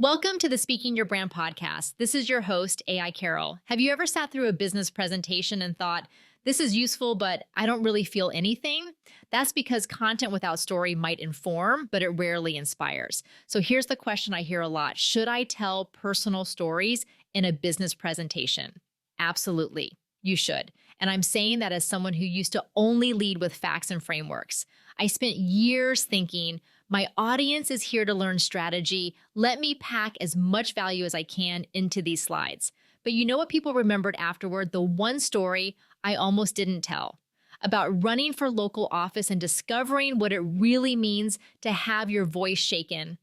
Welcome to the Speaking Your Brand podcast. This is your host, AI Carol. Have you ever sat through a business presentation and thought, this is useful, but I don't really feel anything? That's because content without story might inform, but it rarely inspires. So here's the question I hear a lot. Should I tell personal stories in a business presentation? Absolutely, you should. And I'm saying that as someone who used to only lead with facts and frameworks. I spent years thinking, my audience is here to learn strategy. Let me pack as much value as I can into these slides. But you know what people remembered afterward? The one story I almost didn't tell about running for local office and discovering what it really means to have your voice shaken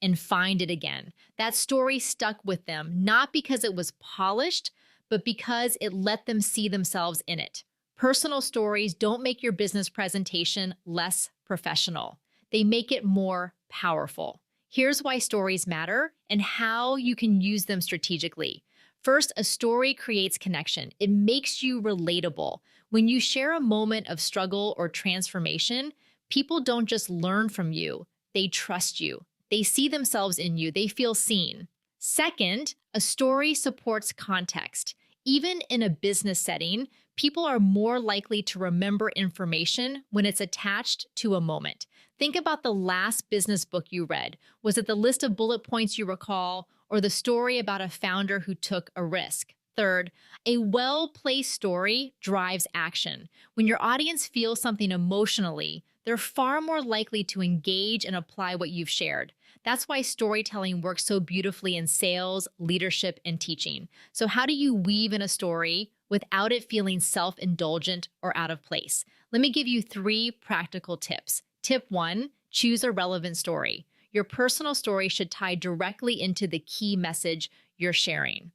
and find it again. That story stuck with them, not because it was polished, but because it let them see themselves in it. Personal stories don't make your business presentation less professional. They make it more powerful. Here's why stories matter and how you can use them strategically. First, a story creates connection. It makes you relatable. When you share a moment of struggle or transformation, people don't just learn from you, they trust you. They see themselves in you. They feel seen. Second, a story supports context. Even in a business setting, people are more likely to remember information when it's attached to a moment. Think about the last business book you read. Was it the list of bullet points you recall or the story about a founder who took a risk? Third, a well-placed story drives action. When your audience feels something emotionally, they're far more likely to engage and apply what you've shared. That's why storytelling works so beautifully in sales, leadership, and teaching. So how do you weave in a story without it feeling self-indulgent or out of place? Let me give you 3 practical tips. Tip 1, choose a relevant story. Your personal story should tie directly into the key message you're sharing.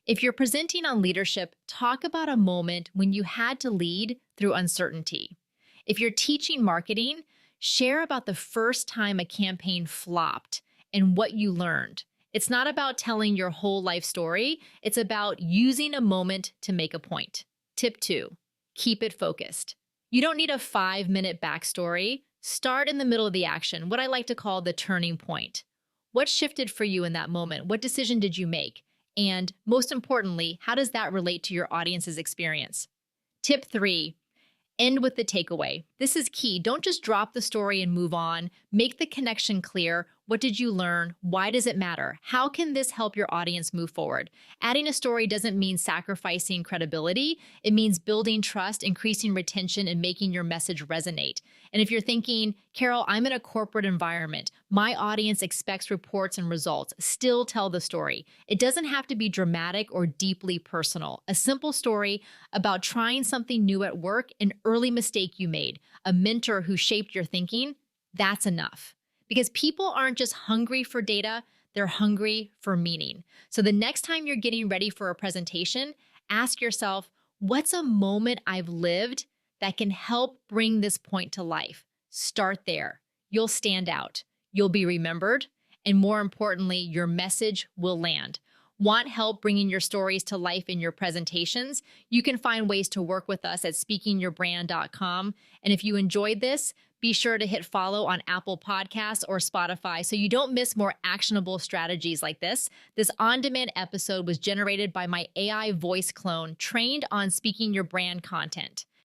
If you're presenting on leadership, talk about a moment when you had to lead through uncertainty. If you're teaching marketing, share about the first time a campaign flopped and what you learned. It's not about telling your whole life story. It's about using a moment to make a point. Tip 2, keep it focused. You don't need a 5-minute backstory. Start in the middle of the action, what I like to call the turning point. What shifted for you in that moment? What decision did you make? And most importantly, how does that relate to your audience's experience? Tip 3, end with the takeaway. This is key. Don't just drop the story and move on. Make the connection clear. What did you learn? Why does it matter? How can this help your audience move forward? Adding a story doesn't mean sacrificing credibility. It means building trust, increasing retention, and making your message resonate. And if you're thinking, Carol, I'm in a corporate environment. My audience expects reports and results. Still tell the story. It doesn't have to be dramatic or deeply personal. A simple story about trying something new at work, an early mistake you made, a mentor who shaped your thinking, that's enough. Because people aren't just hungry for data, they're hungry for meaning. So the next time you're getting ready for a presentation, ask yourself, what's a moment I've lived that can help bring this point to life? Start there. You'll stand out. You'll be remembered. And more importantly, your message will land. Want help bringing your stories to life in your presentations? You can find ways to work with us at speakingyourbrand.com. And if you enjoyed this, be sure to hit follow on Apple Podcasts or Spotify so you don't miss more actionable strategies like this. This on-demand episode was generated by my AI voice clone trained on Speaking Your Brand content.